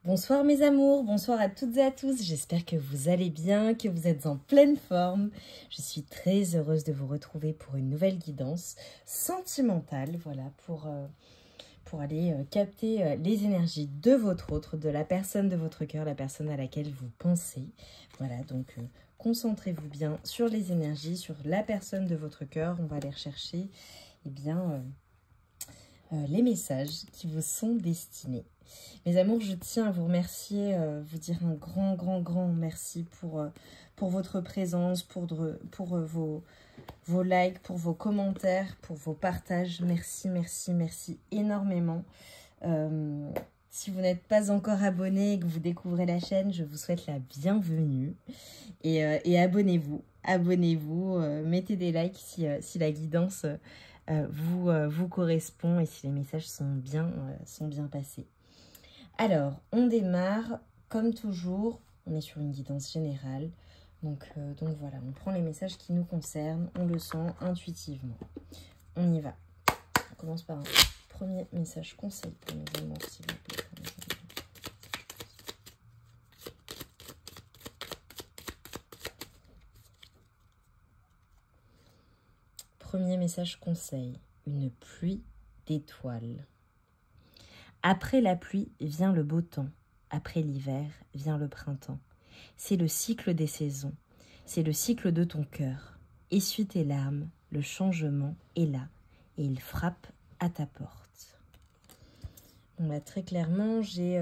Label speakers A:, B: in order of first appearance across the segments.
A: Bonsoir mes amours, bonsoir à toutes et à tous, j'espère que vous allez bien, que vous êtes en pleine forme. Je suis très heureuse de vous retrouver pour une nouvelle guidance sentimentale, voilà, pour aller capter les énergies de votre autre, de la personne de votre cœur, la personne à laquelle vous pensez. Voilà, donc concentrez-vous bien sur les énergies, sur la personne de votre cœur. On va aller rechercher les messages qui vous sont destinés. Mes amours, je tiens à vous remercier, vous dire un grand merci pour votre présence, pour vos likes, pour vos commentaires, pour vos partages. Merci énormément. Si vous n'êtes pas encore abonné et que vous découvrez la chaîne, je vous souhaite la bienvenue. Et abonnez-vous, mettez des likes si la guidance vous correspond et si les messages sont bien passés. Alors, on démarre, comme toujours, on est sur une guidance générale. Donc voilà, on prend les messages qui nous concernent, on le sent intuitivement. On y va. On commence par un premier message conseil pour mes amours, s'il vous plaît. Premier message conseil, une pluie d'étoiles. Après la pluie vient le beau temps, après l'hiver vient le printemps. C'est le cycle des saisons, c'est le cycle de ton cœur. Essuie tes larmes, le changement est là et il frappe à ta porte. Bon, bah, très clairement, j'ai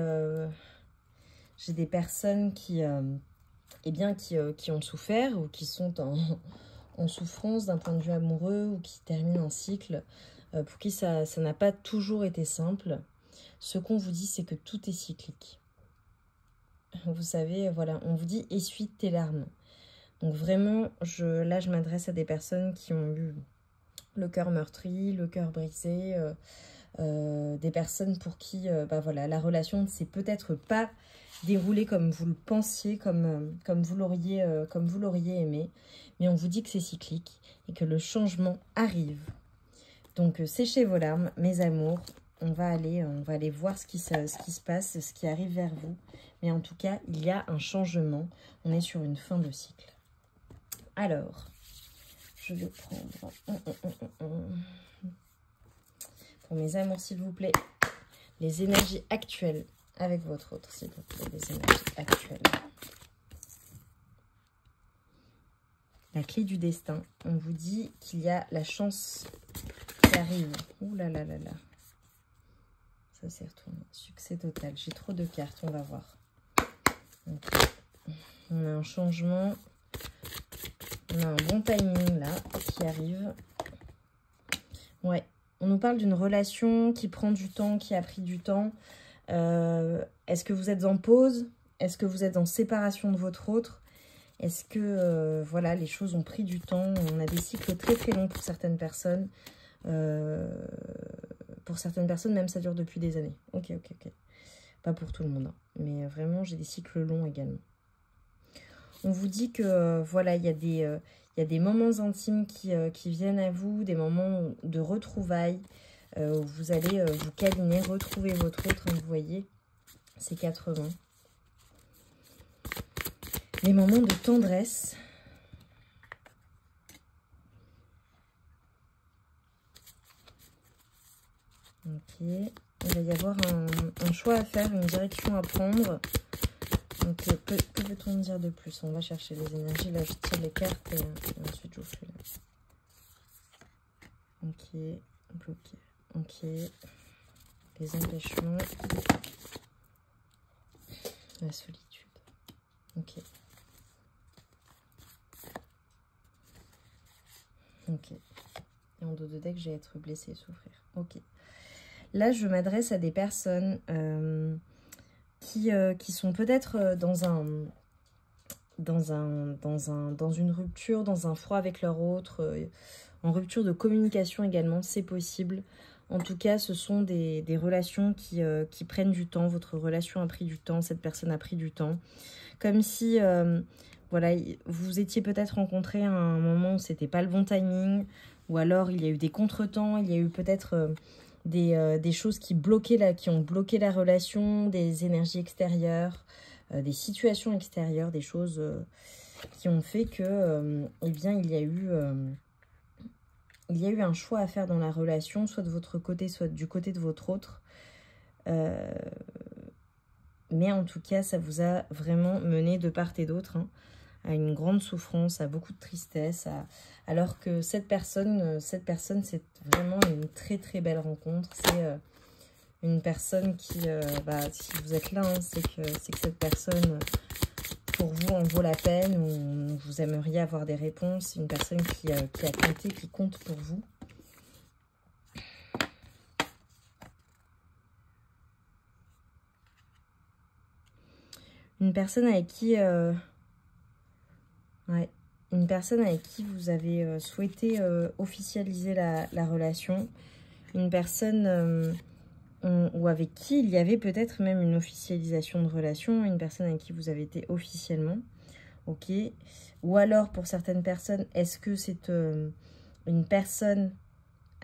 A: des personnes qui ont souffert ou qui sont en souffrance d'un point de vue amoureux ou qui terminent un cycle, pour qui ça n'a pas toujours été simple. Ce qu'on vous dit, c'est que tout est cyclique. Vous savez, voilà, on vous dit essuie tes larmes. Donc vraiment, là, je m'adresse à des personnes qui ont eu le cœur meurtri, le cœur brisé, des personnes pour qui, voilà, la relation ne s'est peut-être pas déroulée comme vous le pensiez, comme vous l'auriez aimé, mais on vous dit que c'est cyclique et que le changement arrive. Donc séchez vos larmes, mes amours. On va aller voir ce qui se passe, ce qui arrive vers vous. Mais en tout cas, il y a un changement. On est sur une fin de cycle. Alors, je vais prendre... Pour mes amours, s'il vous plaît, les énergies actuelles avec votre autre, s'il vous plaît, les énergies actuelles. La clé du destin. On vous dit qu'il y a la chance qui arrive. Ouh là là là là. Ça s'est retourné. Succès total. J'ai trop de cartes, on va voir. Okay. On a un changement. On a un bon timing là qui arrive. Ouais. On nous parle d'une relation qui prend du temps, qui a pris du temps. Est-ce que vous êtes en pause? Est-ce que vous êtes en séparation de votre autre? Est-ce que voilà, les choses ont pris du temps? On a des cycles très longs pour certaines personnes. Pour certaines personnes, même, ça dure depuis des années. Ok. Pas pour tout le monde, hein. Mais vraiment, j'ai des cycles longs également. On vous dit que, voilà, il y a des moments intimes qui viennent à vous, des moments de retrouvailles, où vous allez vous câliner, retrouver votre autre, hein, vous voyez, ces 4 mains. Des moments de tendresse. Ok, il va y avoir un choix à faire, une direction à prendre. Donc, que peut-on dire de plus? On va chercher les énergies. Là, je tire les cartes et ensuite je vous fais. Ok, bloqué. Ok, les empêchements. La solitude. Ok. Ok. Et en dos de deck, j'ai être blessé et souffrir. Ok. Là, je m'adresse à des personnes qui sont peut-être dans une rupture, dans un froid avec leur autre, en rupture de communication également, c'est possible. En tout cas, ce sont des relations qui prennent du temps. Votre relation a pris du temps, cette personne a pris du temps. Comme si, voilà, vous étiez peut-être rencontrés à un moment où c'était pas le bon timing, ou alors il y a eu des contretemps, il y a eu peut-être des choses qui ont bloqué la relation, des énergies extérieures, des situations extérieures, des choses qui ont fait que, eh bien, il y a eu un choix à faire dans la relation, soit de votre côté, soit du côté de votre autre. Mais en tout cas, ça vous a vraiment mené de part et d'autre, hein, à une grande souffrance, à beaucoup de tristesse, alors que cette personne, c'est vraiment une très très belle rencontre. C'est une personne qui, si vous êtes là, hein, c'est que cette personne, pour vous, en vaut la peine, ou vous aimeriez avoir des réponses. Une personne qui a compté, qui compte pour vous. Une personne avec qui... une personne avec qui vous avez souhaité officialiser la relation. Une personne ou avec qui il y avait peut-être même une officialisation de relation. Une personne avec qui vous avez été officiellement. Ok. Ou alors, pour certaines personnes, est-ce que c'est une personne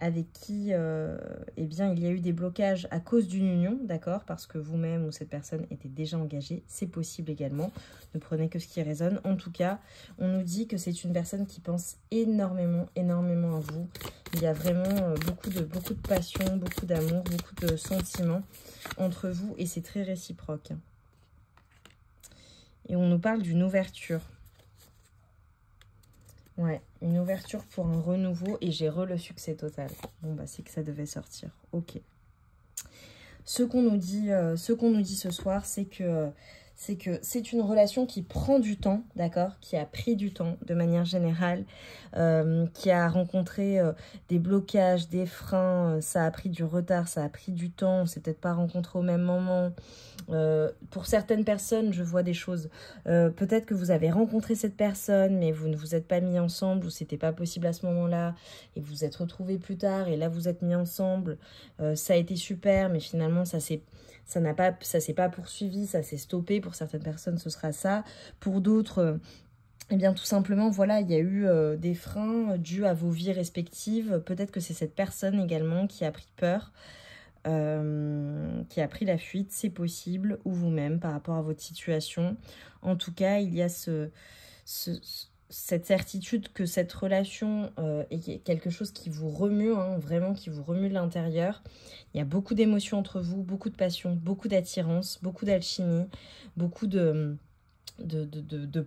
A: avec qui eh bien, il y a eu des blocages à cause d'une union, d'accord, parce que vous-même ou cette personne était déjà engagée, c'est possible également. Ne prenez que ce qui résonne. En tout cas, on nous dit que c'est une personne qui pense énormément, énormément à vous. Il y a vraiment beaucoup de passion, beaucoup d'amour, beaucoup de sentiments entre vous et c'est très réciproque. Et on nous parle d'une ouverture. Ouais, une ouverture pour un renouveau et j'ai le succès total. Bon, bah, c'est que ça devait sortir. Ok. Ce qu'on nous dit ce soir, c'est que c'est une relation qui prend du temps, d'accord, qui a pris du temps de manière générale, qui a rencontré des blocages, des freins, ça a pris du retard, ça a pris du temps, on s'est peut-être pas rencontrés au même moment. Pour certaines personnes, je vois des choses. Peut-être que vous avez rencontré cette personne, mais vous ne vous êtes pas mis ensemble, ou c'était pas possible à ce moment-là, et vous vous êtes retrouvés plus tard, et là vous êtes mis ensemble. Ça a été super, mais finalement ça s'est pas poursuivi, ça s'est stoppé. Pour certaines personnes, ce sera ça. Pour d'autres, eh bien, tout simplement, voilà, il y a eu des freins dus à vos vies respectives. Peut-être que c'est cette personne également qui a pris peur, qui a pris la fuite, c'est possible, ou vous-même par rapport à votre situation. En tout cas, il y a cette certitude que cette relation est quelque chose qui vous remue, hein, vraiment qui vous remue de l'intérieur. Il y a beaucoup d'émotions entre vous, beaucoup de passion, beaucoup d'attirance, beaucoup d'alchimie, beaucoup de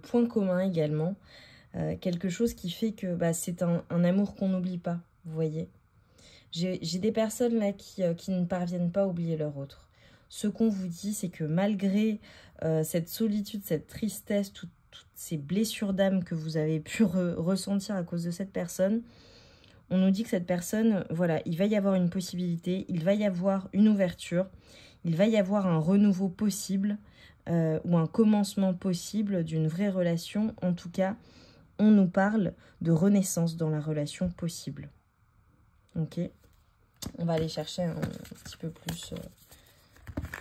A: points communs également. Quelque chose qui fait que c'est un amour qu'on n'oublie pas, vous voyez. J'ai des personnes là qui ne parviennent pas à oublier leur autre. Ce qu'on vous dit, c'est que malgré cette solitude, cette tristesse, toutes ces blessures d'âme que vous avez pu ressentir à cause de cette personne, on nous dit que cette personne, voilà, il va y avoir une possibilité, il va y avoir une ouverture, il va y avoir un renouveau possible ou un commencement possible d'une vraie relation. En tout cas, on nous parle de renaissance dans la relation possible. Ok, on va aller chercher un petit peu plus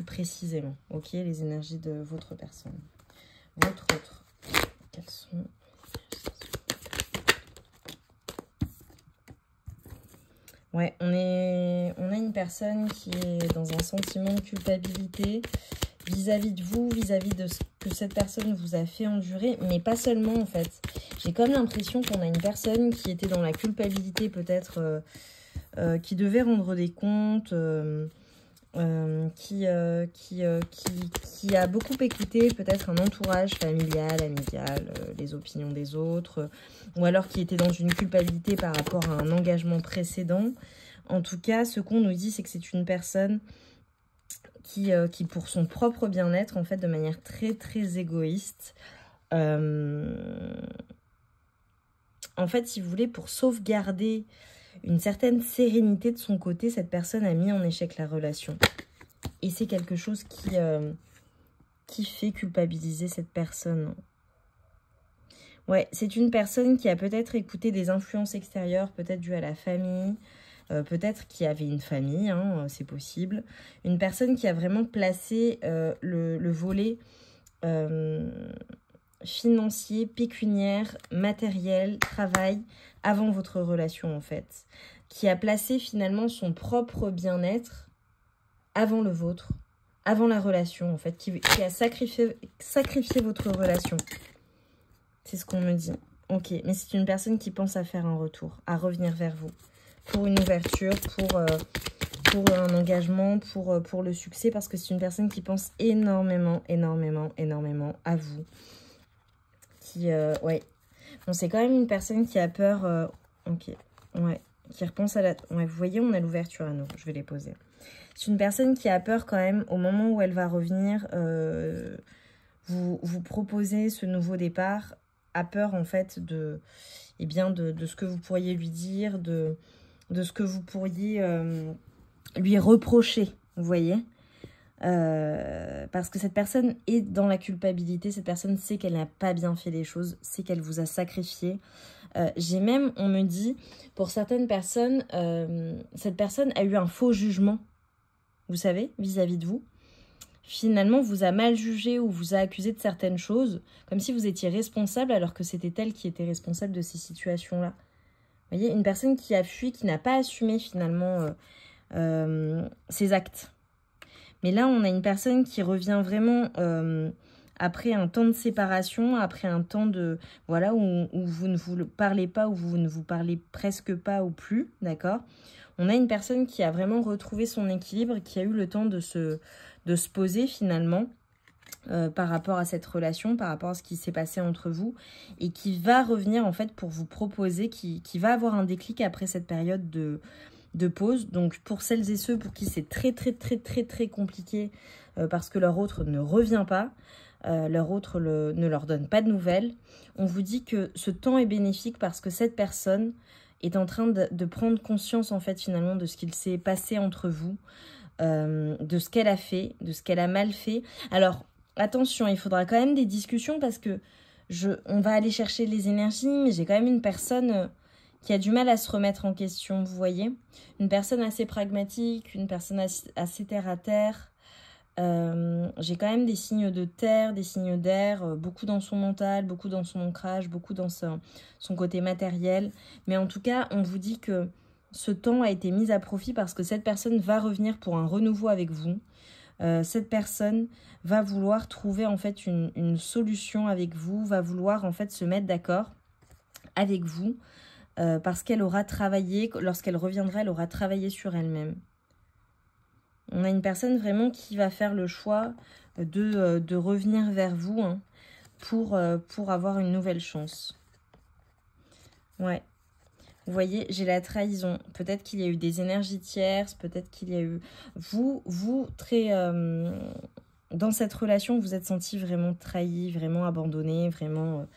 A: précisément, ok, les énergies de votre personne. Votre autre, quelles sont... Ouais, on a une personne qui est dans un sentiment de culpabilité vis-à-vis de vous, vis-à-vis de ce que cette personne vous a fait endurer, mais pas seulement en fait. J'ai comme l'impression qu'on a une personne qui était dans la culpabilité peut-être, qui devait rendre des comptes, qui a beaucoup écouté peut-être un entourage familial, amical, les opinions des autres, ou alors qui était dans une culpabilité par rapport à un engagement précédent. En tout cas, ce qu'on nous dit, c'est que c'est une personne qui pour son propre bien-être, en fait, de manière très, très égoïste, en fait, si vous voulez, pour sauvegarder une certaine sérénité de son côté, cette personne a mis en échec la relation. Et c'est quelque chose qui fait culpabiliser cette personne. Ouais, c'est une personne qui a peut-être écouté des influences extérieures, peut-être dues à la famille, peut-être qui avait une famille, hein, c'est possible. Une personne qui a vraiment placé le volet financier, pécuniaire, matériel, travail, avant votre relation en fait. qui a placé finalement son propre bien-être avant le vôtre, avant la relation en fait, qui a sacrifié votre relation. C'est ce qu'on me dit. Ok, mais c'est une personne qui pense à faire un retour, à revenir vers vous, pour une ouverture, pour un engagement, pour le succès, parce que c'est une personne qui pense énormément, énormément, énormément à vous. Qui, ouais. Bon, c'est quand même une personne qui a peur, ok, ouais, qui repense à la... Ouais, vous voyez, on a l'ouverture à nous, je vais les poser. C'est une personne qui a peur quand même, au moment où elle va revenir, vous proposer ce nouveau départ, a peur en fait de, eh bien de ce que vous pourriez lui dire, de ce que vous pourriez lui reprocher, vous voyez, parce que cette personne est dans la culpabilité, cette personne sait qu'elle n'a pas bien fait les choses, sait qu'elle vous a sacrifié. J'ai même, on me dit, pour certaines personnes, cette personne a eu un faux jugement, vous savez, vis-à-vis de vous. Finalement, vous a mal jugé ou vous a accusé de certaines choses, comme si vous étiez responsable alors que c'était elle qui était responsable de ces situations-là. Vous voyez, une personne qui a fui, qui n'a pas assumé finalement ses actes. Mais là, on a une personne qui revient vraiment après un temps de séparation, après un temps de voilà où vous ne vous parlez pas, où vous ne vous parlez presque pas ou plus, d'accord? On a une personne qui a vraiment retrouvé son équilibre, qui a eu le temps de se poser finalement par rapport à cette relation, par rapport à ce qui s'est passé entre vous, et qui va revenir en fait pour vous proposer, qui va avoir un déclic après cette période de pause. Donc pour celles et ceux pour qui c'est très compliqué parce que leur autre ne revient pas, leur autre ne leur donne pas de nouvelles, on vous dit que ce temps est bénéfique parce que cette personne est en train de prendre conscience en fait finalement de ce qu'il s'est passé entre vous, de ce qu'elle a fait, de ce qu'elle a mal fait. Alors attention, il faudra quand même des discussions parce que on va aller chercher les énergies, mais j'ai quand même une personne qui a du mal à se remettre en question, vous voyez. Une personne assez pragmatique, une personne assez terre à terre. J'ai quand même des signes de terre, des signes d'air, beaucoup dans son mental, beaucoup dans son ancrage, beaucoup dans son côté matériel. Mais en tout cas, on vous dit que ce temps a été mis à profit parce que cette personne va revenir pour un renouveau avec vous. Cette personne va vouloir trouver en fait une solution avec vous, va vouloir en fait se mettre d'accord avec vous parce qu'elle aura travaillé, lorsqu'elle reviendra, elle aura travaillé sur elle-même. On a une personne vraiment qui va faire le choix de revenir vers vous hein, pour avoir une nouvelle chance. Ouais. Vous voyez, j'ai la trahison. Peut-être qu'il y a eu des énergies tierces, peut-être qu'il y a eu... Vous très... dans cette relation, vous êtes senti vraiment trahi, vraiment abandonné, vraiment...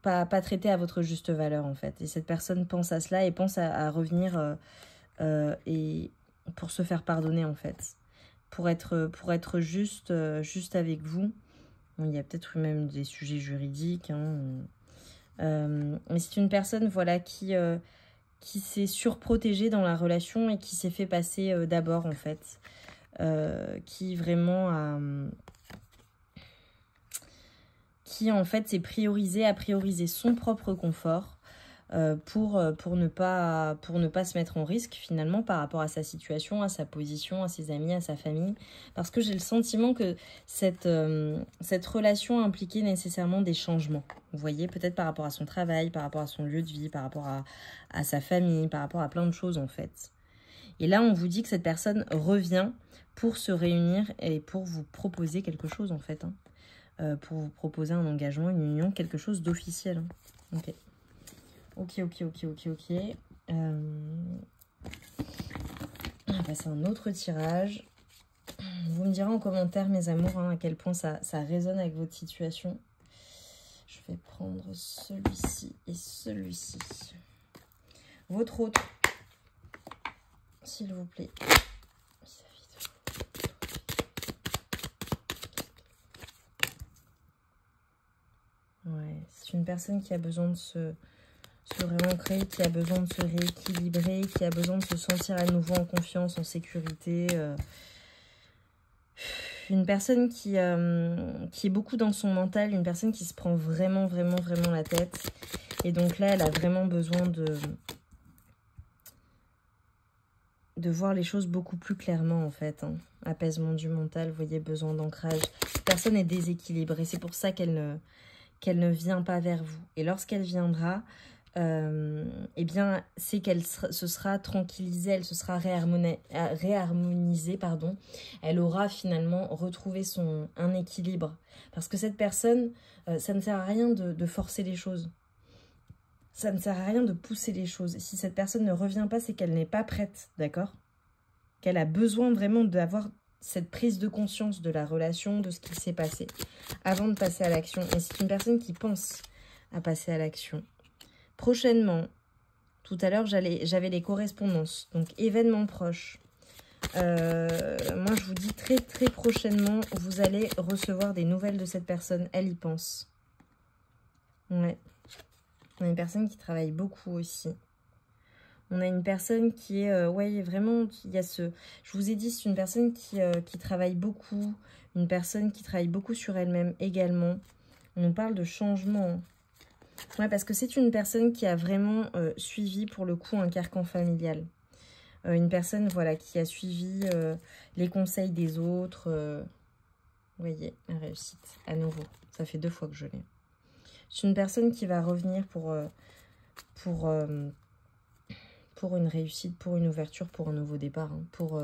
A: pas traité à votre juste valeur, en fait. Et cette personne pense à cela et pense à revenir et pour se faire pardonner, en fait. Pour être juste avec vous. Bon, il y a peut-être même des sujets juridiques, hein. Mais c'est une personne voilà, qui s'est surprotégée dans la relation et qui s'est fait passer d'abord en fait. Qui vraiment qui en fait s'est a priorisé son propre confort pour ne pas se mettre en risque finalement par rapport à sa situation, à sa position, à ses amis, à sa famille. Parce que j'ai le sentiment que cette relation impliquait nécessairement des changements. Vous voyez, peut-être par rapport à son travail, par rapport à son lieu de vie, par rapport à sa famille, par rapport à plein de choses en fait. Et là, on vous dit que cette personne revient pour se réunir et pour vous proposer quelque chose en fait. Hein. Pour vous proposer un engagement, une union, quelque chose d'officiel. Hein. Ok. Ok. On va passer à un autre tirage. Vous me direz en commentaire, mes amours, hein, à quel point ça résonne avec votre situation. Je vais prendre celui-ci et celui-ci. Votre autre, s'il vous plaît. Ouais, c'est une personne qui a besoin de se réancrer, qui a besoin de se rééquilibrer, qui a besoin de se sentir à nouveau en confiance, en sécurité. Une personne qui est beaucoup dans son mental, une personne qui se prend vraiment la tête. Et donc là, elle a vraiment besoin de voir les choses beaucoup plus clairement en fait. Hein. Apaisement du mental, vous voyez, besoin d'ancrage. Cette personne est déséquilibrée, c'est pour ça qu'elle ne vient pas vers vous. Et lorsqu'elle viendra, eh bien, c'est qu'elle se sera tranquillisée, elle se sera réharmonisée, pardon. Elle aura finalement retrouvé un équilibre. Parce que cette personne, ça ne sert à rien de forcer les choses. Ça ne sert à rien de pousser les choses. Si cette personne ne revient pas, c'est qu'elle n'est pas prête, d'accord? Qu'elle a besoin vraiment d'avoir cette prise de conscience de la relation, de ce qui s'est passé, avant de passer à l'action. Et c'est une personne qui pense à passer à l'action. Prochainement, tout à l'heure, j'avais les correspondances, donc événements proches. Moi, je vous dis très très prochainement, vous allez recevoir des nouvelles de cette personne. Elle y pense. Ouais. On a une personne qui travaille beaucoup aussi. On a une personne qui est, ouais, vraiment, il y a je vous ai dit, c'est une personne qui travaille beaucoup, une personne qui travaille beaucoup sur elle-même également. On nous parle de changement. Ouais, parce que c'est une personne qui a vraiment suivi, pour le coup, un carcan familial. Une personne, voilà, qui a suivi les conseils des autres. Vous voyez, la réussite, à nouveau. Ça fait 2 fois que je l'ai. C'est une personne qui va revenir pour une réussite, pour une ouverture, pour un nouveau départ, hein, pour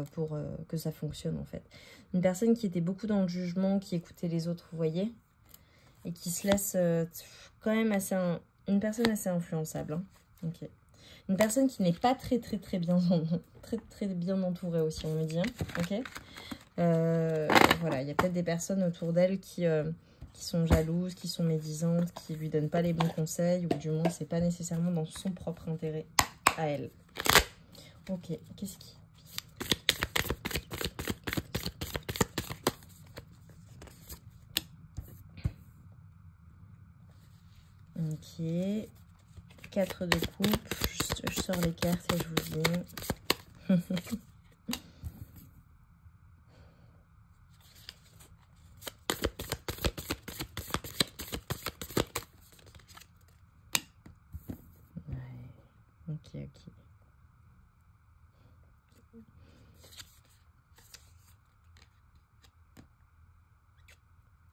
A: que ça fonctionne en fait. Une personne qui était beaucoup dans le jugement, qui écoutait les autres, vous voyez, et qui se laisse quand même assez... une personne assez influençable. Hein. Ok. Une personne qui n'est pas très bien très bien entourée aussi, on me dit. Hein. Ok. Voilà, il y a peut-être des personnes autour d'elle qui sont jalouses, qui sont médisantes, qui lui donnent pas les bons conseils, ou du moins c'est pas nécessairement dans son propre intérêt à elle. Ok, qu'est-ce qui... Ok. 4 de coupe. Je sors les cartes et je vous dis. Ouais. Ok.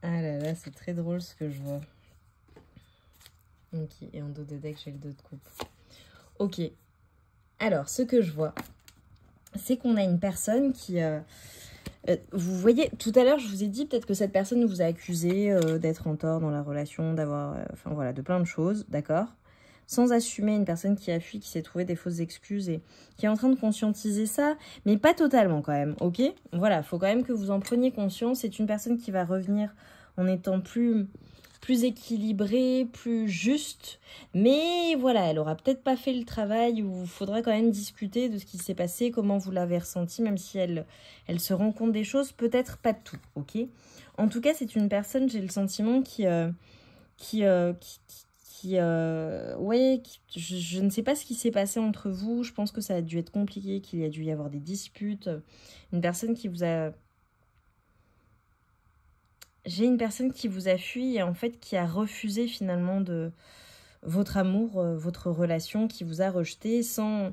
A: Ah là là, c'est très drôle ce que je vois. Ok, et en dos de deck, j'ai le 2 de coupe. Ok. Alors, ce que je vois, c'est qu'on a une personne qui... vous voyez, tout à l'heure, je vous ai dit peut-être que cette personne vous a accusé d'être en tort dans la relation, d'avoir... enfin, voilà, de plein de choses, d'accord? Sans assumer, une personne qui a fui, qui s'est trouvé des fausses excuses et qui est en train de conscientiser ça, mais pas totalement quand même, ok? Voilà, il faut quand même que vous en preniez conscience. C'est une personne qui va revenir en étant plus équilibrée, plus juste, mais voilà, elle aura peut-être pas fait le travail, où il faudra quand même discuter de ce qui s'est passé, comment vous l'avez ressenti, même si elle se rend compte des choses, peut-être pas de tout, ok? En tout cas, c'est une personne, j'ai le sentiment, ouais, je ne sais pas ce qui s'est passé entre vous. Je pense que ça a dû être compliqué, qu'il y a dû y avoir des disputes. Une personne qui vous a... J'ai une personne qui vous a fui et en fait qui a refusé finalement de votre amour, votre relation, qui vous a rejeté sans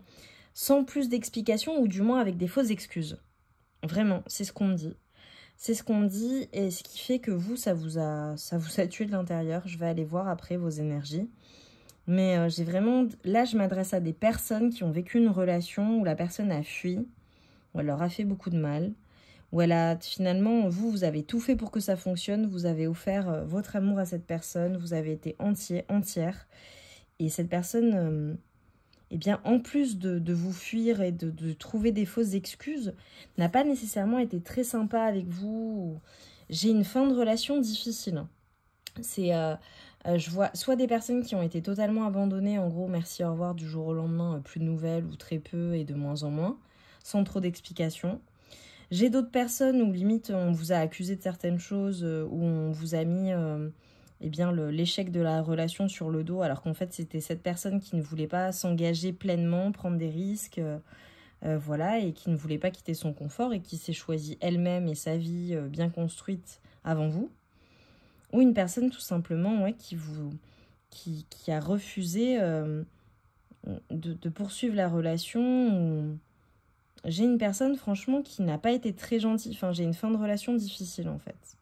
A: plus d'explications, ou du moins avec des fausses excuses. Vraiment, c'est ce qu'on me dit. C'est ce qu'on me dit, et ce qui fait que vous, ça vous a tué de l'intérieur. Je vais aller voir après vos énergies. Mais j'ai vraiment... Là, je m'adresse à des personnes qui ont vécu une relation où la personne a fui, où elle leur a fait beaucoup de mal, où elle a finalement... Vous avez tout fait pour que ça fonctionne. Vous avez offert votre amour à cette personne. Vous avez été entière. Et cette personne, eh bien, en plus de vous fuir et de trouver des fausses excuses, n'a pas nécessairement été très sympa avec vous. J'ai une fin de relation difficile. C'est... je vois soit des personnes qui ont été totalement abandonnées, en gros, merci, au revoir, du jour au lendemain, plus de nouvelles ou très peu et de moins en moins, sans trop d'explications. J'ai d'autres personnes où limite on vous a accusé de certaines choses, où on vous a mis eh bien, l'échec de la relation sur le dos, alors qu'en fait c'était cette personne qui ne voulait pas s'engager pleinement, prendre des risques, voilà, et qui ne voulait pas quitter son confort et qui s'est choisie elle-même et sa vie bien construite avant vous. Ou une personne tout simplement, ouais, qui a refusé de poursuivre la relation, j'ai une personne, franchement, qui n'a pas été très gentille. Enfin, j'ai une fin de relation difficile, en fait.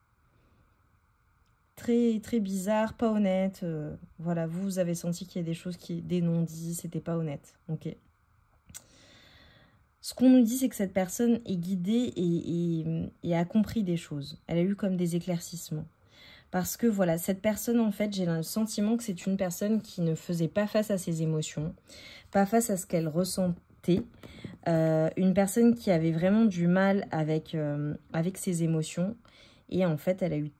A: Très, très bizarre, pas honnête. Voilà, vous avez senti qu'il y a des choses, des non-dits, c'était pas honnête. Ok. Ce qu'on nous dit, c'est que cette personne est guidée et a compris des choses. Elle a eu comme des éclaircissements. Parce que voilà, cette personne, en fait, j'ai le sentiment que c'est une personne qui ne faisait pas face à ses émotions, pas face à ce qu'elle ressentait. Une personne qui avait vraiment du mal avec ses émotions. Et en fait, elle a eu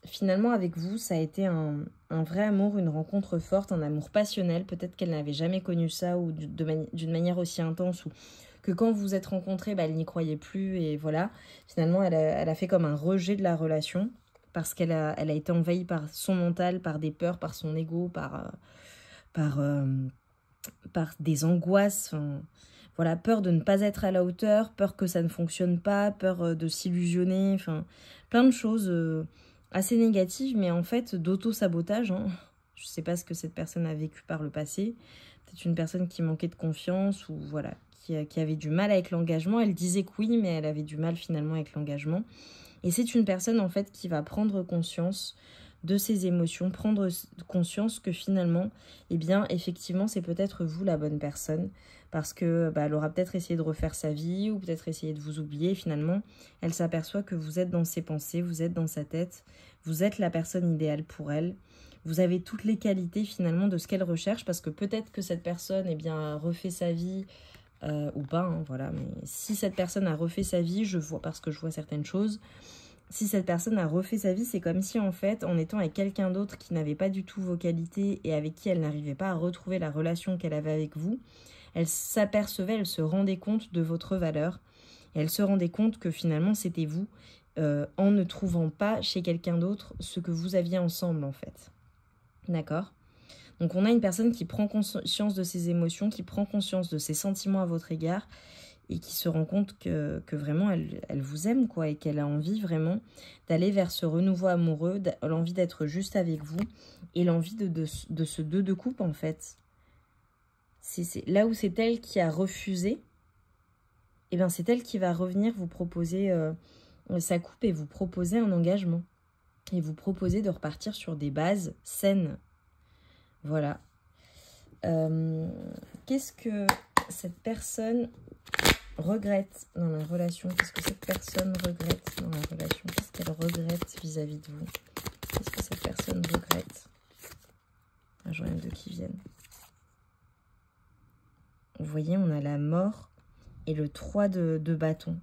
A: finalement, avec vous, ça a été un vrai amour, une rencontre forte, un amour passionnel. Peut-être qu'elle n'avait jamais connu ça ou d'une manière aussi intense, ou que quand vous vous êtes rencontrés, elle n'y croyait plus. Et voilà, finalement, elle a fait comme un rejet de la relation parce qu'elle a été envahie par son mental, par des peurs, par son ego, par des angoisses. Voilà, peur de ne pas être à la hauteur, peur que ça ne fonctionne pas, peur de s'illusionner, enfin, plein de choses assez négatives, mais en fait d'auto-sabotage. Hein. Je ne sais pas ce que cette personne a vécu par le passé. Peut-être une personne qui manquait de confiance ou voilà, qui avait du mal avec l'engagement. Elle disait que oui, mais elle avait du mal finalement avec l'engagement. Et c'est une personne en fait qui va prendre conscience de ses émotions, prendre conscience que finalement, eh bien, effectivement, c'est peut-être vous la bonne personne, parce que elle aura peut-être essayé de refaire sa vie, ou peut-être essayé de vous oublier, et finalement, elle s'aperçoit que vous êtes dans ses pensées, vous êtes dans sa tête, vous êtes la personne idéale pour elle, vous avez toutes les qualités finalement de ce qu'elle recherche, parce que peut-être que cette personne, eh bien, a refait sa vie, ou pas, hein, voilà, mais si cette personne a refait sa vie, je vois, parce que je vois certaines choses, si cette personne a refait sa vie, c'est comme si en fait, en étant avec quelqu'un d'autre qui n'avait pas du tout vos qualités et avec qui elle n'arrivait pas à retrouver la relation qu'elle avait avec vous, elle s'apercevait, elle se rendait compte de votre valeur. Et elle se rendait compte que finalement c'était vous, en ne trouvant pas chez quelqu'un d'autre ce que vous aviez ensemble en fait. D'accord ? Donc on a une personne qui prend conscience de ses émotions, qui prend conscience de ses sentiments à votre égard, et qui se rend compte que vraiment elle vous aime, quoi, et qu'elle a envie vraiment d'aller vers ce renouveau amoureux, l'envie d'être juste avec vous, et l'envie de ce deux de coupe, en fait. C'est là où c'est elle qui a refusé, et bien c'est elle qui va revenir vous proposer sa coupe et vous proposer un engagement. Et vous proposer de repartir sur des bases saines. Voilà. Qu'est-ce que cette personne regrette dans la relation? Qu'est-ce que cette personne regrette dans la relation? Qu'est-ce qu'elle regrette vis-à-vis de vous? Qu'est-ce que cette personne regrette? J'en ai deux qui viennent. Vous voyez, on a la mort et le 3 de bâton.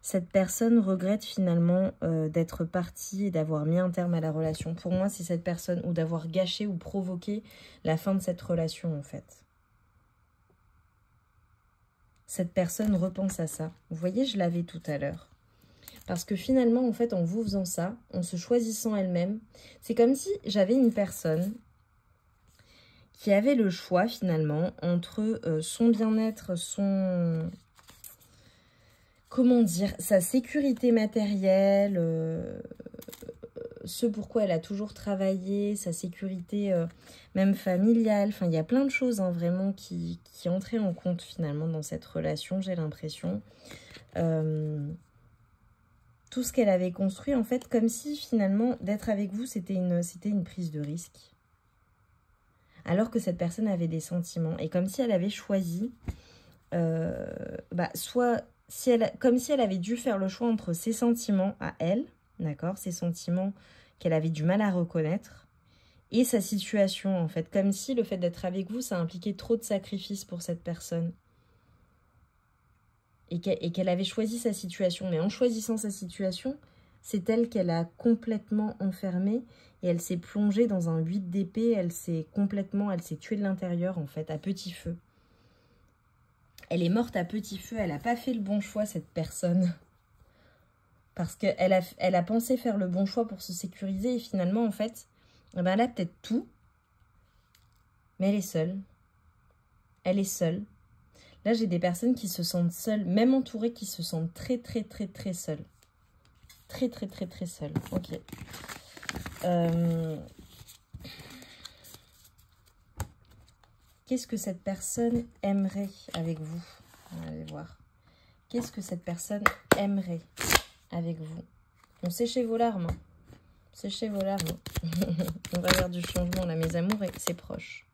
A: Cette personne regrette finalement d'être partie et d'avoir mis un terme à la relation. Pour moi, c'est cette personne, ou d'avoir gâché ou provoqué la fin de cette relation en fait. Cette personne repense à ça. Vous voyez, je l'avais tout à l'heure. Parce que finalement, en fait, en vous faisant ça, en se choisissant elle-même, c'est comme si j'avais une personne qui avait le choix finalement entre son bien-être, comment dire, sa sécurité matérielle, ce pourquoi elle a toujours travaillé, sa sécurité même familiale. Enfin, il y a plein de choses hein, vraiment qui entraient en compte finalement dans cette relation, j'ai l'impression. Tout ce qu'elle avait construit, en fait, comme si finalement d'être avec vous, c'était une prise de risque. Alors que cette personne avait des sentiments. Et comme si elle avait choisi, comme si elle avait dû faire le choix entre ses sentiments à elle, d'accord, ses sentiments qu'elle avait du mal à reconnaître, et sa situation, en fait. Comme si le fait d'être avec vous, ça impliquait trop de sacrifices pour cette personne. Et qu'elle avait choisi sa situation. Mais en choisissant sa situation, c'est elle qu'elle a complètement enfermée, et elle s'est plongée dans un 8 d'épée, elle s'est tuée de l'intérieur, en fait, à petit feu. Elle est morte à petit feu, elle n'a pas fait le bon choix, cette personne. Parce qu'elle a pensé faire le bon choix pour se sécuriser, et finalement, en fait, elle a peut-être tout, mais elle est seule. Elle est seule. Là, j'ai des personnes qui se sentent seules, même entourées, qui se sentent très, très, très, très seules. Très, très, très, très seules. Ok. Qu'est-ce que cette personne aimerait avec vous? On va aller voir. Qu'est-ce que cette personne aimerait avec vous? On séchez vos larmes. Hein. Séchez vos larmes. On va vers du changement là, mes amours, et c'est proche.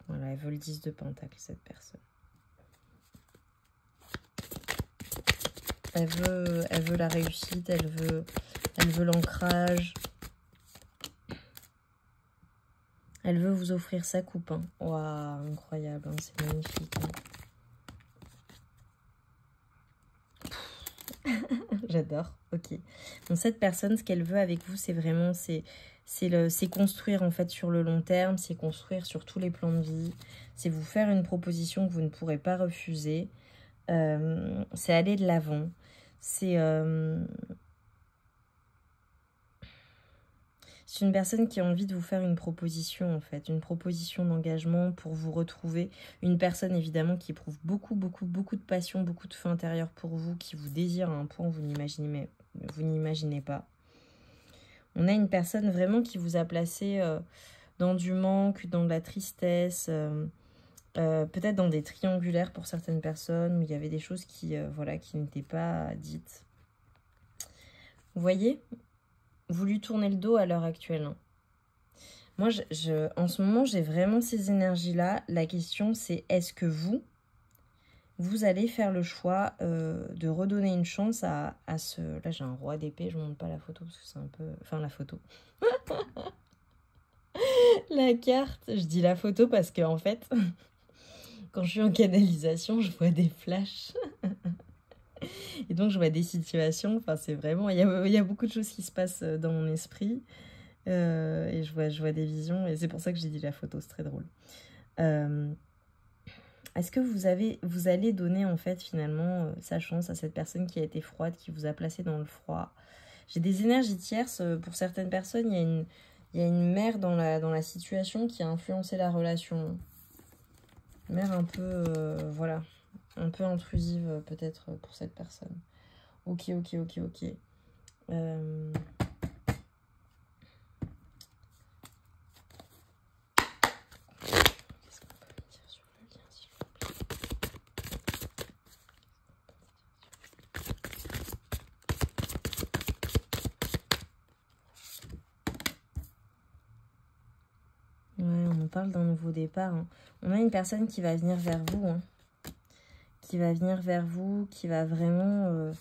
A: Voilà, elle veut le 10 de Pentacle, cette personne. Elle veut la réussite, elle veut l'ancrage. Elle veut vous offrir sa coupe. Hein. Waouh, incroyable, hein, c'est magnifique. Hein. J'adore, ok. Donc cette personne, ce qu'elle veut avec vous, c'est vraiment, c'est construire en fait sur le long terme, c'est construire sur tous les plans de vie, c'est vous faire une proposition que vous ne pourrez pas refuser, c'est aller de l'avant, c'est une personne qui a envie de vous faire une proposition en fait, une proposition d'engagement pour vous retrouver, une personne évidemment qui éprouve beaucoup de passion, beaucoup de feu intérieur pour vous, qui vous désire à un point où vous n'imaginez pas. On a une personne vraiment qui vous a placé dans du manque, dans de la tristesse, peut-être dans des triangulaires pour certaines personnes, où il y avait des choses qui, voilà, qui n'étaient pas dites. Vous voyez ? Vous lui tournez le dos à l'heure actuelle. Hein. Moi, en ce moment, j'ai vraiment ces énergies-là. La question, c'est est-ce que vous allez faire le choix de redonner une chance à ce... Là, j'ai un roi d'épée. Je ne montre pas la photo parce que c'est un peu... Enfin, la photo. La carte. Je dis la photo parce que en fait, quand je suis en canalisation, je vois des flashs. Et donc, je vois des situations, enfin, c'est vraiment... Il y a beaucoup de choses qui se passent dans mon esprit. Et je vois des visions. Et c'est pour ça que j'ai dit la photo, c'est très drôle. Est-ce que vous allez donner, en fait, finalement, sa chance à cette personne qui a été froide, qui vous a placé dans le froid? J'ai des énergies tierces. Pour certaines personnes, il y a une mère dans la situation qui a influencé la relation. Une mère un peu... voilà... un peu intrusive peut-être pour cette personne. Ok. Qu'est-ce qu'on peut me dire sur le lien, s'il vous plaît? Ouais, on parle d'un nouveau départ. Hein. On a une personne qui va venir vers vous. Hein. Qui va venir vers vous, qui va vraiment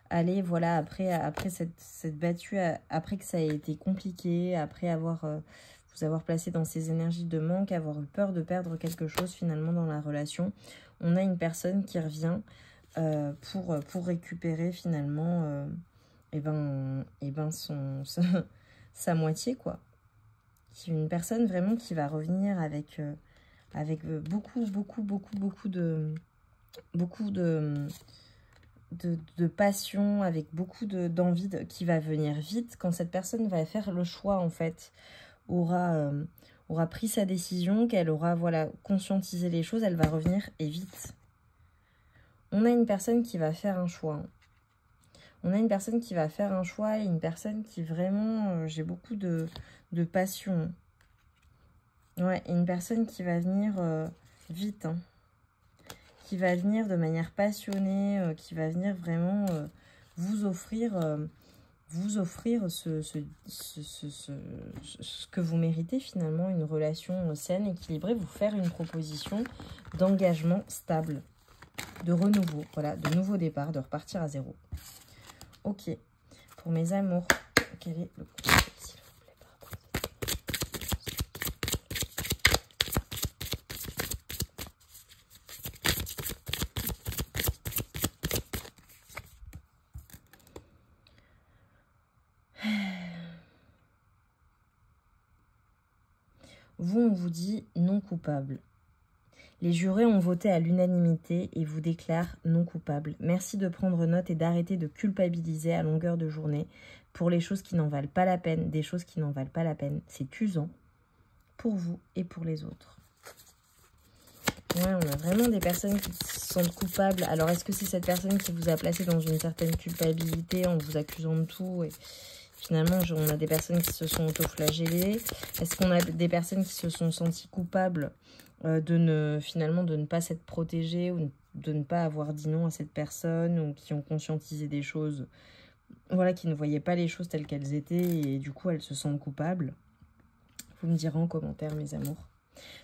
A: aller, voilà, après cette battue, après que ça ait été compliqué, après vous avoir placé dans ces énergies de manque, avoir eu peur de perdre quelque chose finalement dans la relation. On a une personne qui revient pour récupérer finalement sa moitié, quoi. Une personne vraiment qui va revenir avec beaucoup de passion, avec beaucoup d'envie qui va venir vite. Quand cette personne va faire le choix, en fait, aura pris sa décision, qu'elle aura conscientisé les choses, elle va revenir et vite. On a une personne qui va faire un choix. Hein. On a une personne qui va faire un choix et une personne qui vraiment... j'ai beaucoup de passion. Ouais, et une personne qui va venir vite, hein. Qui va venir de manière passionnée, qui va venir vraiment vous offrir ce que vous méritez finalement, une relation saine, équilibrée, vous faire une proposition d'engagement stable, de renouveau, voilà, de nouveau départ, de repartir à zéro. Ok, pour mes amours, quel est le conseil, s'il vous plaît, par rapport à cette... Vous, on vous dit non coupable. Les jurés ont voté à l'unanimité et vous déclarent non coupable. Merci de prendre note et d'arrêter de culpabiliser à longueur de journée pour les choses qui n'en valent pas la peine. Des choses qui n'en valent pas la peine. C'est usant pour vous et pour les autres. Ouais, on a vraiment des personnes qui se sentent coupables. Alors, est-ce que c'est cette personne qui vous a placé dans une certaine culpabilité en vous accusant de tout et... Finalement, on a des personnes qui se sont autoflagellées. Est-ce qu'on a des personnes qui se sont senties coupables finalement de ne pas s'être protégé ou de ne pas avoir dit non à cette personne, ou qui ont conscientisé des choses, voilà, qui ne voyaient pas les choses telles qu'elles étaient et du coup elles se sentent coupables. Vous me direz en commentaire, mes amours.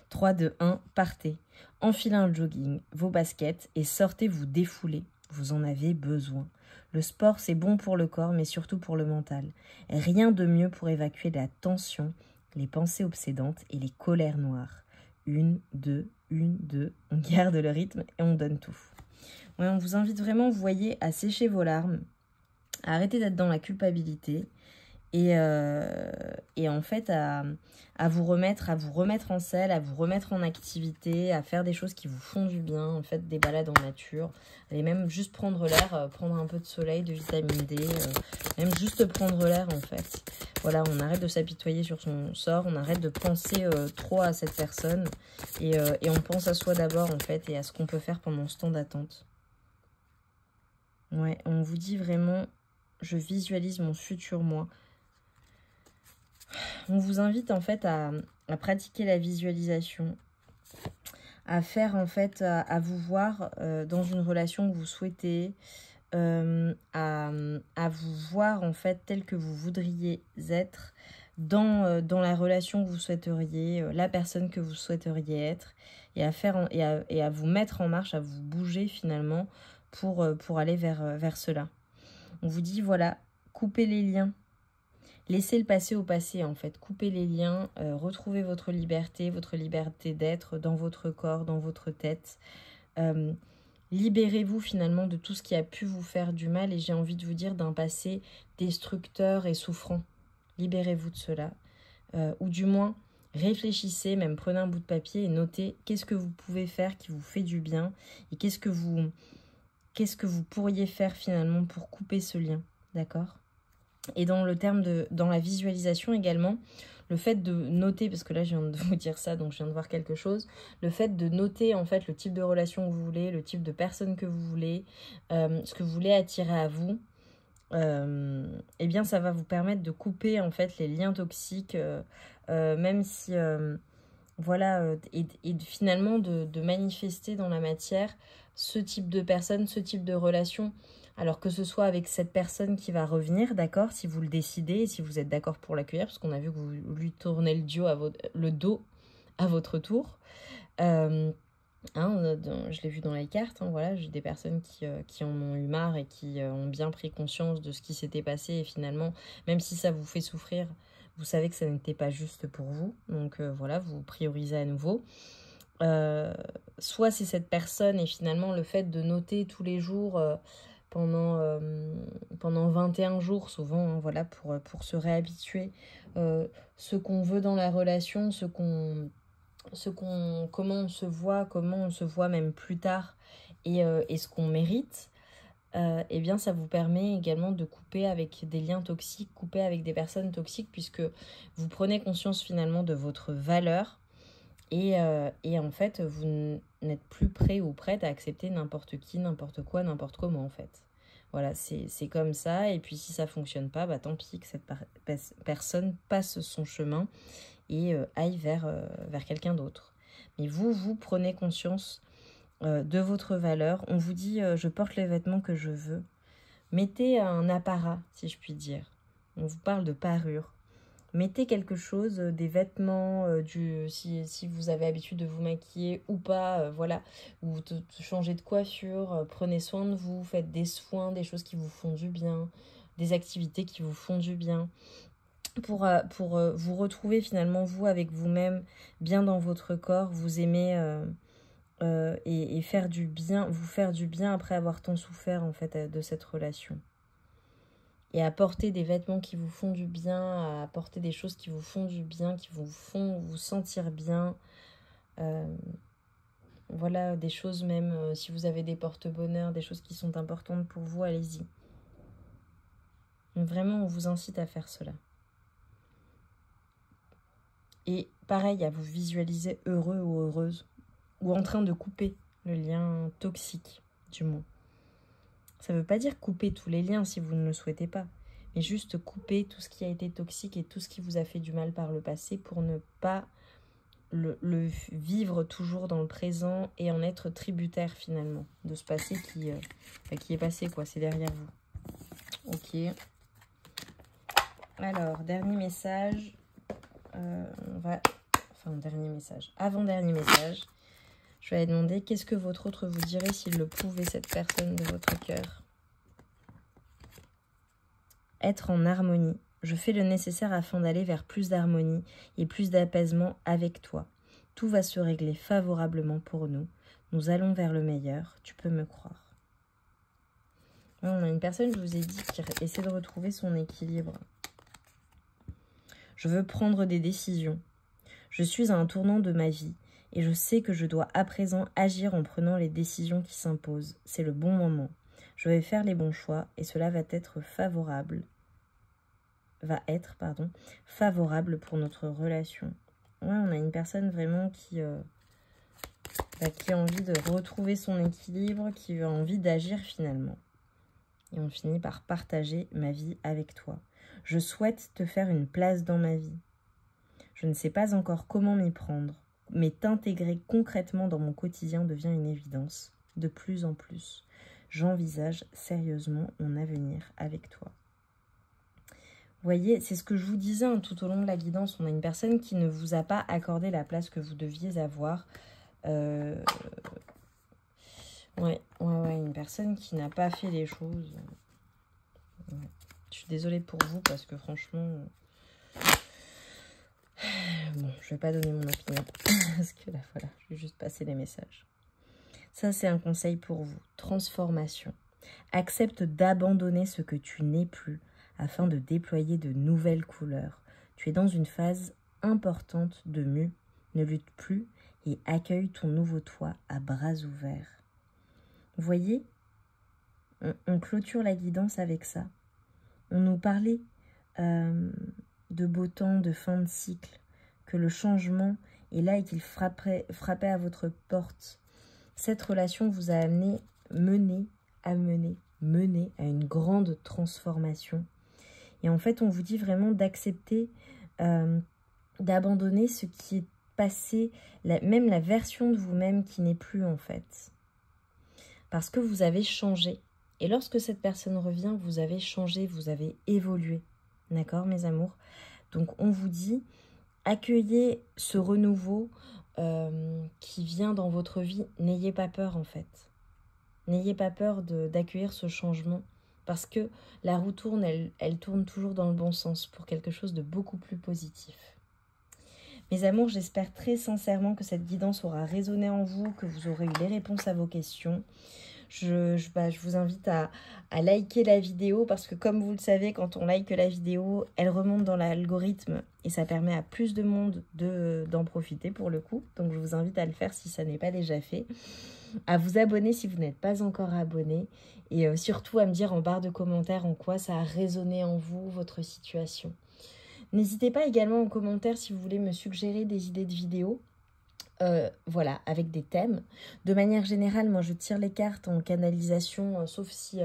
A: 3, 2, 1, partez. Enfilez un jogging, vos baskets et sortez vous défouler. Vous en avez besoin. Le sport, c'est bon pour le corps, mais surtout pour le mental. Rien de mieux pour évacuer la tension, les pensées obsédantes et les colères noires. 1, 2, 1, 2. On garde le rythme et on donne tout. Ouais, on vous invite vraiment, vous voyez, à sécher vos larmes, à arrêter d'être dans la culpabilité et en fait à vous remettre en selle, à vous remettre en activité, à faire des choses qui vous font du bien, en fait des balades en nature, allez même juste prendre l'air, prendre un peu de soleil, de vitamine D, même juste prendre l'air en fait. Voilà, on arrête de s'apitoyer sur son sort, on arrête de penser trop à cette personne et on pense à soi d'abord en fait et à ce qu'on peut faire pendant ce temps d'attente. Ouais, on vous dit vraiment, je visualise mon futur moi. On vous invite en fait à pratiquer la visualisation, à faire en fait, à vous voir dans une relation que vous souhaitez, à vous voir en fait tel que vous voudriez être dans la relation que vous souhaiteriez, la personne que vous souhaiteriez être, et à faire et à vous mettre en marche, à vous bouger finalement pour aller vers cela. On vous dit voilà, coupez les liens. Laissez le passé au passé, en fait. Coupez les liens, retrouvez votre liberté d'être dans votre corps, dans votre tête. Libérez-vous finalement de tout ce qui a pu vous faire du mal, et j'ai envie de vous dire d'un passé destructeur et souffrant. Libérez-vous de cela. Ou du moins, réfléchissez, même prenez un bout de papier et notez qu'est-ce que vous pouvez faire qui vous fait du bien, et qu'est-ce que vous pourriez faire finalement pour couper ce lien, d'accord ? Et dans la visualisation également, le fait de noter, parce que là je viens de vous dire ça, donc je viens de voir quelque chose, le fait de noter en fait le type de relation que vous voulez, le type de personne que vous voulez, ce que vous voulez attirer à vous, eh bien ça va vous permettre de couper en fait les liens toxiques, même si voilà, et finalement de manifester dans la matière ce type de personne, ce type de relation. Alors que ce soit avec cette personne qui va revenir, d'accord, si vous le décidez, et si vous êtes d'accord pour l'accueillir, parce qu'on a vu que vous lui tournez le dos à votre tour. Je l'ai vu dans les cartes, voilà, j'ai des personnes qui en ont eu marre et qui ont bien pris conscience de ce qui s'était passé. Et finalement, même si ça vous fait souffrir, vous savez que ça n'était pas juste pour vous. Donc voilà, vous priorisez à nouveau. Soit c'est cette personne, et finalement le fait de noter tous les jours pendant 21 jours souvent, voilà, pour se réhabituer, ce qu'on veut dans la relation, comment on se voit même plus tard, et ce qu'on mérite, eh bien ça vous permet également de couper avec des liens toxiques, couper avec des personnes toxiques, puisque vous prenez conscience finalement de votre valeur. Et en fait, vous n'êtes plus prêt ou prête à accepter n'importe qui, n'importe quoi, n'importe comment, en fait. Voilà, c'est comme ça. Et puis, si ça ne fonctionne pas, bah, tant pis que cette personne passe son chemin et aille vers quelqu'un d'autre. Mais vous prenez conscience de votre valeur. On vous dit, je porte les vêtements que je veux. Mettez un apparat, si je puis dire. On vous parle de parure. Mettez quelque chose, des vêtements, si vous avez l'habitude de vous maquiller ou pas, voilà, ou de changer de coiffure, prenez soin de vous, faites des soins, des choses qui vous font du bien, des activités qui vous font du bien, pour vous retrouver finalement vous avec vous-même, bien dans votre corps, vous aimer et faire du bien, vous faire du bien après avoir tant souffert en fait de cette relation. Et à porter des vêtements qui vous font du bien, à porter des choses qui vous font du bien, qui vous font vous sentir bien. Voilà, des choses même, si vous avez des porte-bonheur, des choses qui sont importantes pour vous, allez-y. Vraiment, on vous incite à faire cela. Et pareil, à vous visualiser heureux ou heureuse, ou en train de couper le lien toxique, du moins. Ça ne veut pas dire couper tous les liens si vous ne le souhaitez pas, mais juste couper tout ce qui a été toxique et tout ce qui vous a fait du mal par le passé pour ne pas le vivre toujours dans le présent et en être tributaire finalement de ce passé qui est passé, quoi, c'est derrière vous. Ok. Alors, dernier message. Dernier message. Avant-dernier message. Je vais demander qu'est-ce que votre autre vous dirait s'il le pouvait, cette personne de votre cœur. Être en harmonie. Je fais le nécessaire afin d'aller vers plus d'harmonie et plus d'apaisement avec toi. Tout va se régler favorablement pour nous. Nous allons vers le meilleur, tu peux me croire. On a une personne, je vous ai dit, qui essaie de retrouver son équilibre. Je veux prendre des décisions. Je suis à un tournant de ma vie et je sais que je dois à présent agir en prenant les décisions qui s'imposent. C'est le bon moment. Je vais faire les bons choix et cela va être favorable pour notre relation. Ouais, on a une personne vraiment qui a envie de retrouver son équilibre, qui a envie d'agir finalement. Et on finit par partager ma vie avec toi. Je souhaite te faire une place dans ma vie. Je ne sais pas encore comment m'y prendre, mais t'intégrer concrètement dans mon quotidien devient une évidence. De plus en plus, j'envisage sérieusement mon avenir avec toi. Vous voyez, c'est ce que je vous disais tout au long de la guidance. On a une personne qui ne vous a pas accordé la place que vous deviez avoir. Ouais, une personne qui n'a pas fait les choses. Ouais. Je suis désolée pour vous parce que franchement... Bon, je vais pas donner mon opinion. Parce que là, voilà, je vais juste passer les messages. Ça, c'est un conseil pour vous. Transformation. Accepte d'abandonner ce que tu n'es plus afin de déployer de nouvelles couleurs. Tu es dans une phase importante de mue. Ne lutte plus et accueille ton nouveau toi à bras ouverts. Vous voyez, on clôture la guidance avec ça. On nous parlait de beau temps, de fin de cycle, que le changement est là et qu'il frappait à votre porte. Cette relation vous a mené à une grande transformation. Et en fait, on vous dit vraiment d'accepter, d'abandonner ce qui est passé, même la version de vous-même qui n'est plus en fait. Parce que vous avez changé. Et lorsque cette personne revient, vous avez changé, vous avez évolué. D'accord, mes amours? Donc, on vous dit, accueillez ce renouveau qui vient dans votre vie. N'ayez pas peur, en fait. N'ayez pas peur d'accueillir ce changement. Parce que la roue tourne, elle tourne toujours dans le bon sens pour quelque chose de beaucoup plus positif. Mes amours, j'espère très sincèrement que cette guidance aura résonné en vous, que vous aurez eu les réponses à vos questions. Je vous invite à liker la vidéo parce que comme vous le savez, quand on like la vidéo, elle remonte dans l'algorithme et ça permet à plus de monde d'en profiter pour le coup. Donc je vous invite à le faire si ça n'est pas déjà fait. À vous abonner si vous n'êtes pas encore abonné et surtout à me dire en barre de commentaires en quoi ça a résonné en vous, votre situation. N'hésitez pas également en commentaire si vous voulez me suggérer des idées de vidéos. Voilà, avec des thèmes. De manière générale, moi je tire les cartes en canalisation, sauf si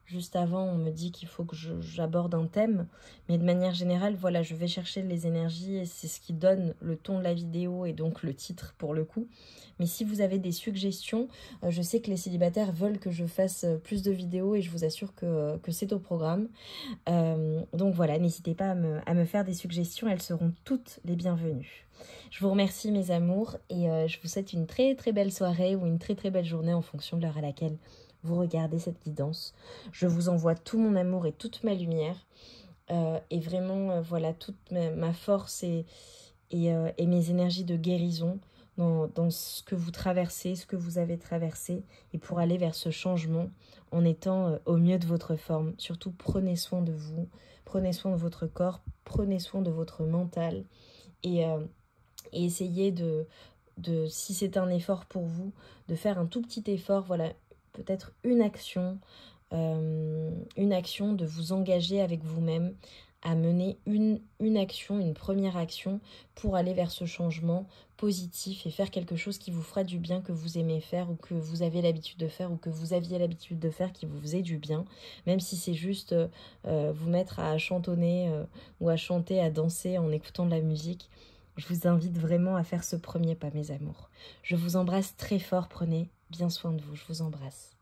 A: juste avant on me dit qu'il faut que j'aborde un thème. Mais de manière générale, voilà, je vais chercher les énergies et c'est ce qui donne le ton de la vidéo et donc le titre pour le coup. Mais si vous avez des suggestions, je sais que les célibataires veulent que je fasse plus de vidéos et je vous assure que c'est au programme. Donc voilà, n'hésitez pas à me faire des suggestions, elles seront toutes les bienvenues. Je vous remercie mes amours et je vous souhaite une très très belle soirée ou une très très belle journée en fonction de l'heure à laquelle vous regardez cette guidance. Je vous envoie tout mon amour et toute ma lumière et vraiment voilà toute ma force et mes énergies de guérison dans ce que vous traversez, ce que vous avez traversé et pour aller vers ce changement en étant au mieux de votre forme. Surtout prenez soin de vous, prenez soin de votre corps, prenez soin de votre mental et essayez si c'est un effort pour vous, de faire un tout petit effort, voilà, peut-être une action, de vous engager avec vous-même à mener une action, une première action pour aller vers ce changement positif et faire quelque chose qui vous fera du bien, que vous aimez faire ou que vous avez l'habitude de faire ou que vous aviez l'habitude de faire qui vous faisait du bien, même si c'est juste vous mettre à chantonner ou à chanter, à danser en écoutant de la musique. Je vous invite vraiment à faire ce premier pas, mes amours. Je vous embrasse très fort, prenez bien soin de vous, je vous embrasse.